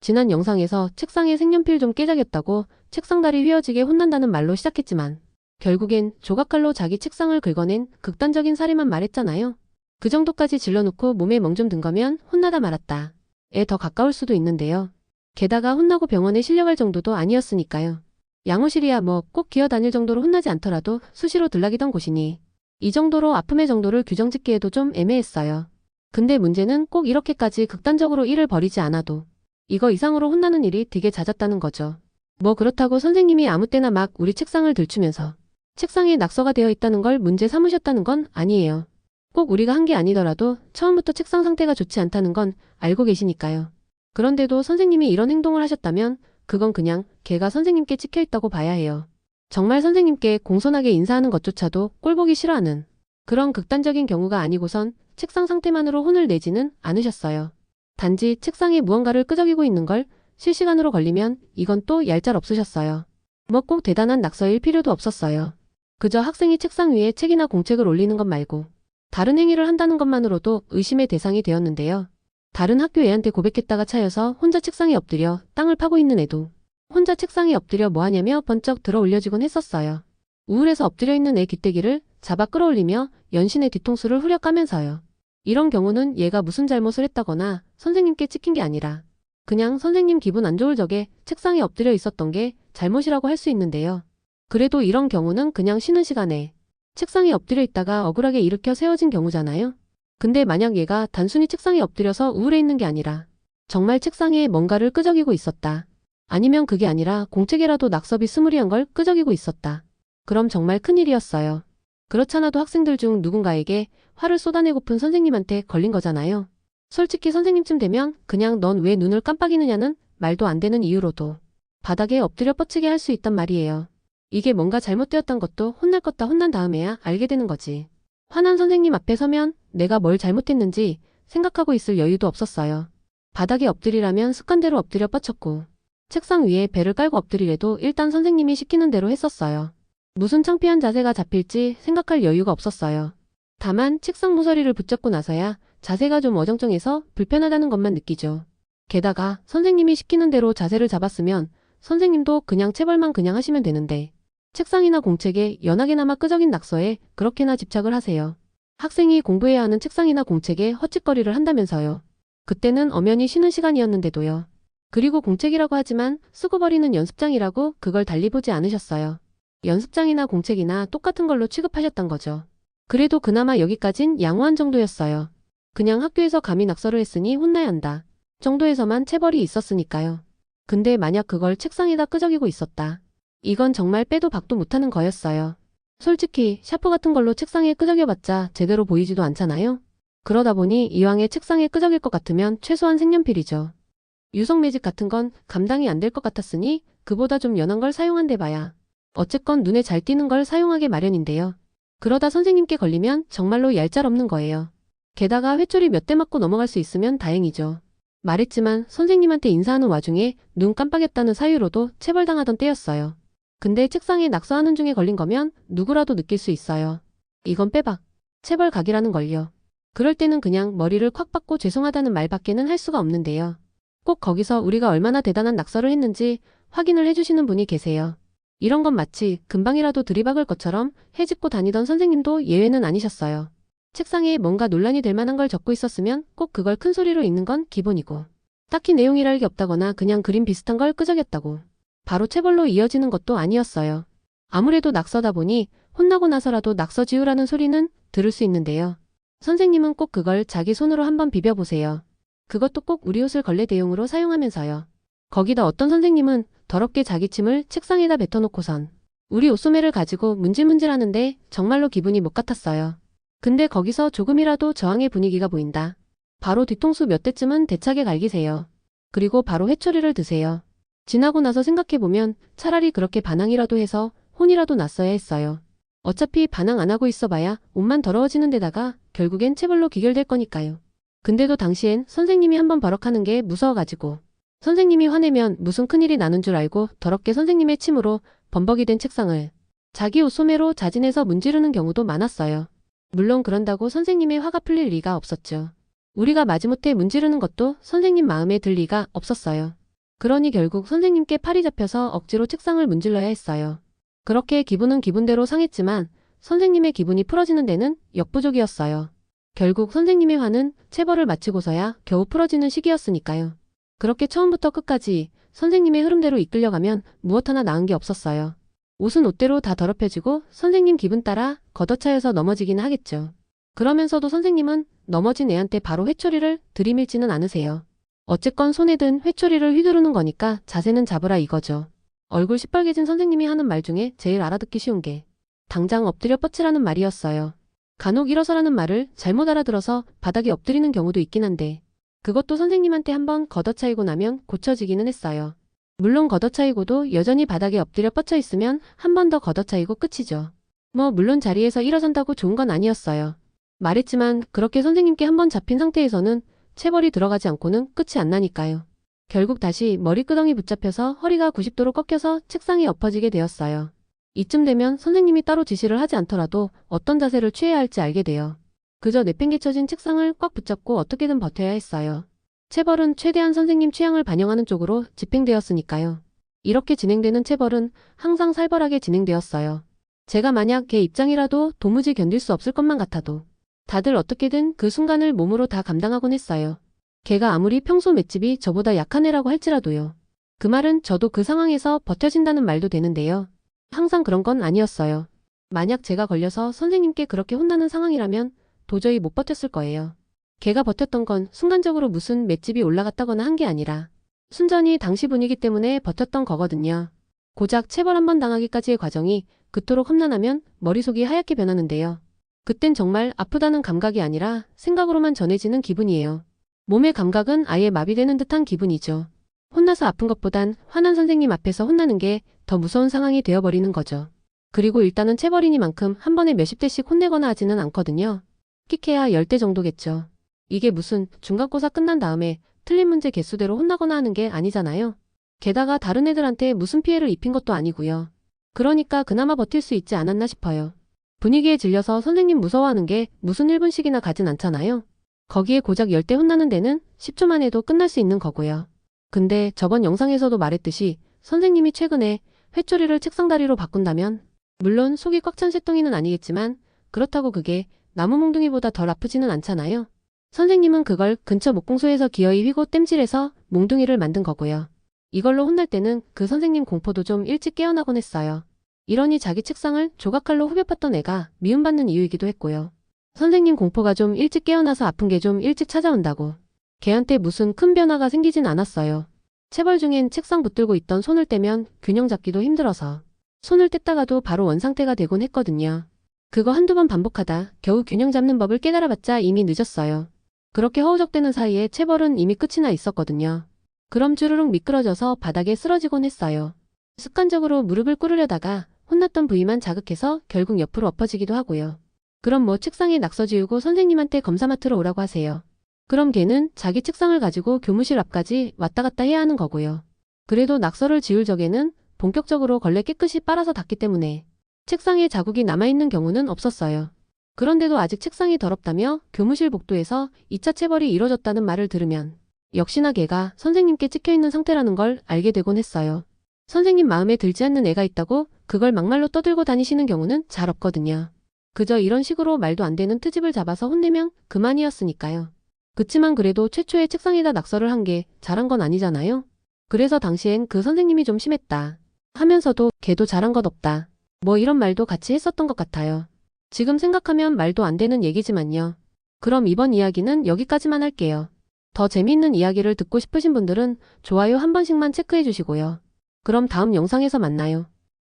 지난 영상에서 책상에 색연필 좀 깨작였다고 책상다리 휘어지게 혼난다는 말로 시작했지만 결국엔 조각칼로 자기 책상을 긁어낸 극단적인 사례만 말했잖아요. 그 정도까지 질러놓고 몸에 멍 좀 든 거면 혼나다 말았다. 에 더 가까울 수도 있는데요. 게다가 혼나고 병원에 실려갈 정도도 아니었으니까요. 양호실이야 뭐 꼭 기어다닐 정도로 혼나지 않더라도 수시로 들락이던 곳이니 이 정도로 아픔의 정도를 규정짓기에도 좀 애매했어요. 근데 문제는 꼭 이렇게까지 극단적으로 일을 벌이지 않아도 이거 이상으로 혼나는 일이 되게 잦았다는 거죠. 뭐 그렇다고 선생님이 아무 때나 막 우리 책상을 들추면서 책상에 낙서가 되어 있다는 걸 문제 삼으셨다는 건 아니에요. 꼭 우리가 한 게 아니더라도 처음부터 책상 상태가 좋지 않다는 건 알고 계시니까요. 그런데도 선생님이 이런 행동을 하셨다면 그건 그냥 걔가 선생님께 찍혀있다고 봐야 해요. 정말 선생님께 공손하게 인사하는 것조차도 꼴보기 싫어하는 그런 극단적인 경우가 아니고선 책상 상태만으로 혼을 내지는 않으셨어요. 단지 책상에 무언가를 끄적이고 있는 걸 실시간으로 걸리면 이건 또 얄짤없으셨어요. 뭐 꼭 대단한 낙서일 필요도 없었어요. 그저 학생이 책상 위에 책이나 공책을 올리는 것 말고 다른 행위를 한다는 것만으로도 의심의 대상이 되었는데요. 다른 학교 애한테 고백했다가 차여서 혼자 책상에 엎드려 땅을 파고 있는 애도 혼자 책상에 엎드려 뭐하냐며 번쩍 들어 올려주곤 했었어요. 우울해서 엎드려 있는 애 귀때기를 잡아 끌어올리며 연신의 뒤통수를 후려 까면서요. 이런 경우는 얘가 무슨 잘못을 했다거나 선생님께 찍힌 게 아니라 그냥 선생님 기분 안 좋을 적에 책상에 엎드려 있었던 게 잘못이라고 할 수 있는데요. 그래도 이런 경우는 그냥 쉬는 시간에 책상에 엎드려 있다가 억울하게 일으켜 세워진 경우잖아요. 근데 만약 얘가 단순히 책상에 엎드려서 우울해 있는 게 아니라 정말 책상에 뭔가를 끄적이고 있었다. 아니면 그게 아니라 공책이라도 낙서비 스무리한 걸 끄적이고 있었다. 그럼 정말 큰일이었어요. 그렇잖아도 학생들 중 누군가에게 화를 쏟아내고픈 선생님한테 걸린 거잖아요. 솔직히 선생님쯤 되면 그냥 넌 왜 눈을 깜빡이느냐는 말도 안 되는 이유로도 바닥에 엎드려 뻗치게 할 수 있단 말이에요. 이게 뭔가 잘못되었단 것도 혼날 것 다 혼난 다음에야 알게 되는 거지. 화난 선생님 앞에 서면 내가 뭘 잘못했는지 생각하고 있을 여유도 없었어요. 바닥에 엎드리라면 습관대로 엎드려 뻗쳤고 책상 위에 배를 깔고 엎드리래도 일단 선생님이 시키는 대로 했었어요. 무슨 창피한 자세가 잡힐지 생각할 여유가 없었어요. 다만 책상 모서리를 붙잡고 나서야 자세가 좀 어정쩡해서 불편하다는 것만 느끼죠. 게다가 선생님이 시키는 대로 자세를 잡았으면 선생님도 그냥 체벌만 그냥 하시면 되는데 책상이나 공책에 연하게나마 끄적인 낙서에 그렇게나 집착을 하세요. 학생이 공부해야 하는 책상이나 공책에 헛짓거리를 한다면서요. 그때는 엄연히 쉬는 시간이었는데도요. 그리고 공책이라고 하지만 쓰고 버리는 연습장이라고 그걸 달리 보지 않으셨어요. 연습장이나 공책이나 똑같은 걸로 취급하셨단 거죠. 그래도 그나마 여기까진 양호한 정도였어요. 그냥 학교에서 감히 낙서를 했으니 혼나야 한다 정도에서만 체벌이 있었으니까요. 근데 만약 그걸 책상에다 끄적이고 있었다. 이건 정말 빼도 박도 못하는 거였어요. 솔직히 샤프 같은 걸로 책상에 끄적여봤자 제대로 보이지도 않잖아요. 그러다 보니 이왕에 책상에 끄적일 것 같으면 최소한 색연필이죠. 유성 매직 같은 건 감당이 안 될 것 같았으니 그보다 좀 연한 걸 사용한대 봐야 어쨌건 눈에 잘 띄는 걸 사용하게 마련인데요. 그러다 선생님께 걸리면 정말로 얄짤없는 거예요. 게다가 회초리 몇 대 맞고 넘어갈 수 있으면 다행이죠. 말했지만 선생님한테 인사하는 와중에 눈 깜빡였다는 사유로도 체벌당하던 때였어요. 근데 책상에 낙서하는 중에 걸린 거면 누구라도 느낄 수 있어요. 이건 빼박, 체벌 각이라는 걸요. 그럴 때는 그냥 머리를 콱 박고 죄송하다는 말밖에는 할 수가 없는데요. 꼭 거기서 우리가 얼마나 대단한 낙서를 했는지 확인을 해주시는 분이 계세요. 이런 건 마치 금방이라도 들이박을 것처럼 해집고 다니던 선생님도 예외는 아니셨어요. 책상에 뭔가 논란이 될 만한 걸 적고 있었으면 꼭 그걸 큰 소리로 읽는 건 기본이고 딱히 내용이랄 게 없다거나 그냥 그림 비슷한 걸 끄적였다고 바로 체벌로 이어지는 것도 아니었어요. 아무래도 낙서다 보니 혼나고 나서라도 낙서 지우라는 소리는 들을 수 있는데요. 선생님은 꼭 그걸 자기 손으로 한번 비벼보세요. 그것도 꼭 우리 옷을 걸레 대용으로 사용하면서요. 거기다 어떤 선생님은 더럽게 자기 침을 책상에다 뱉어놓고선 우리 옷소매를 가지고 문질문질하는데 정말로 기분이 못 같았어요. 근데 거기서 조금이라도 저항의 분위기가 보인다. 바로 뒤통수 몇 대쯤은 대차게 갈기세요. 그리고 바로 회초리를 드세요. 지나고 나서 생각해보면 차라리 그렇게 반항이라도 해서 혼이라도 났어야 했어요. 어차피 반항 안 하고 있어봐야 옷만 더러워지는 데다가 결국엔 체벌로 기결될 거니까요. 근데도 당시엔 선생님이 한번 버럭하는 게 무서워가지고 선생님이 화내면 무슨 큰일이 나는 줄 알고 더럽게 선생님의 침으로 범벅이 된 책상을 자기 옷소매로 자진해서 문지르는 경우도 많았어요. 물론 그런다고 선생님의 화가 풀릴 리가 없었죠. 우리가 마지못해 문지르는 것도 선생님 마음에 들 리가 없었어요. 그러니 결국 선생님께 팔이 잡혀서 억지로 책상을 문질러야 했어요. 그렇게 기분은 기분대로 상했지만 선생님의 기분이 풀어지는 데는 역부족이었어요. 결국 선생님의 화는 체벌을 마치고서야 겨우 풀어지는 시기였으니까요. 그렇게 처음부터 끝까지 선생님의 흐름대로 이끌려가면 무엇 하나 나은 게 없었어요. 옷은 옷대로 다 더럽혀지고 선생님 기분 따라 걷어차여서 넘어지기는 하겠죠. 그러면서도 선생님은 넘어진 애한테 바로 회초리를 들이밀지는 않으세요. 어쨌건 손에 든 회초리를 휘두르는 거니까 자세는 잡으라 이거죠. 얼굴 시뻘개진 선생님이 하는 말 중에 제일 알아듣기 쉬운 게 당장 엎드려 뻗치라는 말이었어요. 간혹 일어서라는 말을 잘못 알아들어서 바닥에 엎드리는 경우도 있긴 한데 그것도 선생님한테 한번 걷어차이고 나면 고쳐지기는 했어요. 물론 걷어차이고도 여전히 바닥에 엎드려 뻗쳐 있으면 한 번 더 걷어차이고 끝이죠. 물론 자리에서 일어선다고 좋은 건 아니었어요. 말했지만 그렇게 선생님께 한번 잡힌 상태에서는 체벌이 들어가지 않고는 끝이 안 나니까요. 결국 다시 머리끄덩이 붙잡혀서 허리가 90도로 꺾여서 책상에 엎어지게 되었어요. 이쯤 되면 선생님이 따로 지시를 하지 않더라도 어떤 자세를 취해야 할지 알게 돼요. 그저 내팽개쳐진 책상을 꽉 붙잡고 어떻게든 버텨야 했어요. 체벌은 최대한 선생님 취향을 반영하는 쪽으로 집행되었으니까요. 이렇게 진행되는 체벌은 항상 살벌하게 진행되었어요. 제가 만약 걔 입장이라도 도무지 견딜 수 없을 것만 같아도 다들 어떻게든 그 순간을 몸으로 다 감당하곤 했어요. 걔가 아무리 평소 맷집이 저보다 약한 애라고 할지라도요. 그 말은 저도 그 상황에서 버텨진다는 말도 되는데요. 항상 그런 건 아니었어요. 만약 제가 걸려서 선생님께 그렇게 혼나는 상황이라면 도저히 못 버텼을 거예요. 걔가 버텼던 건 순간적으로 무슨 맷집이 올라갔다거나 한 게 아니라 순전히 당시 분위기 때문에 버텼던 거거든요. 고작 체벌 한 번 당하기까지의 과정이 그토록 험난하면 머릿속이 하얗게 변하는데요. 그땐 정말 아프다는 감각이 아니라 생각으로만 전해지는 기분이에요. 몸의 감각은 아예 마비되는 듯한 기분이죠. 혼나서 아픈 것보단 화난 선생님 앞에서 혼나는 게 더 무서운 상황이 되어버리는 거죠. 그리고 일단은 체벌이니만큼 한 번에 몇십 대씩 혼내거나 하지는 않거든요. 끽해야 10대 정도겠죠. 이게 무슨 중간고사 끝난 다음에 틀린 문제 개수대로 혼나거나 하는 게 아니잖아요. 게다가 다른 애들한테 무슨 피해를 입힌 것도 아니고요. 그러니까 그나마 버틸 수 있지 않았나 싶어요. 분위기에 질려서 선생님 무서워하는 게 무슨 1분씩이나 가진 않잖아요. 거기에 고작 10대 혼나는 데는 10초만 해도 끝날 수 있는 거고요. 근데 저번 영상에서도 말했듯이 선생님이 최근에 회초리를 책상 다리로 바꾼다면 물론 속이 꽉 찬 쇠덩이는 아니겠지만 그렇다고 그게 나무 몽둥이보다 덜 아프지는 않잖아요. 선생님은 그걸 근처 목공소에서 기어이 휘고 땜질해서 몽둥이를 만든 거고요. 이걸로 혼날 때는 그 선생님 공포도 좀 일찍 깨어나곤 했어요. 이러니 자기 책상을 조각칼로 후벼 팠던 애가 미움받는 이유이기도 했고요. 선생님 공포가 좀 일찍 깨어나서 아픈 게 좀 일찍 찾아온다고. 걔한테 무슨 큰 변화가 생기진 않았어요. 체벌 중엔 책상 붙들고 있던 손을 떼면 균형 잡기도 힘들어서 손을 뗐다가도 바로 원상태가 되곤 했거든요. 그거 한두 번 반복하다 겨우 균형 잡는 법을 깨달아봤자 이미 늦었어요. 그렇게 허우적대는 사이에 체벌은 이미 끝이 나 있었거든요. 그럼 주르륵 미끄러져서 바닥에 쓰러지곤 했어요. 습관적으로 무릎을 꿇으려다가 혼났던 부위만 자극해서 결국 옆으로 엎어지기도 하고요. 그럼 책상에 낙서 지우고 선생님한테 검사 맡으러 오라고 하세요. 그럼 걔는 자기 책상을 가지고 교무실 앞까지 왔다 갔다 해야 하는 거고요. 그래도 낙서를 지울 적에는 본격적으로 걸레 깨끗이 빨아서 닦기 때문에 책상에 자국이 남아있는 경우는 없었어요. 그런데도 아직 책상이 더럽다며 교무실 복도에서 2차 체벌이 이뤄졌다는 말을 들으면 역시나 걔가 선생님께 찍혀있는 상태라는 걸 알게 되곤 했어요. 선생님 마음에 들지 않는 애가 있다고 그걸 막말로 떠들고 다니시는 경우는 잘 없거든요. 그저 이런 식으로 말도 안 되는 트집을 잡아서 혼내면 그만이었으니까요. 그치만 그래도 최초에 책상에다 낙서를 한 게 잘한 건 아니잖아요. 그래서 당시엔 그 선생님이 좀 심했다 하면서도 걔도 잘한 것 없다 이런 말도 같이 했었던 것 같아요. 지금 생각하면 말도 안 되는 얘기지만요. 그럼 이번 이야기는 여기까지만 할게요. 더 재미있는 이야기를 듣고 싶으신 분들은 좋아요 한 번씩만 체크해 주시고요. 그럼 다음 영상에서 만나요.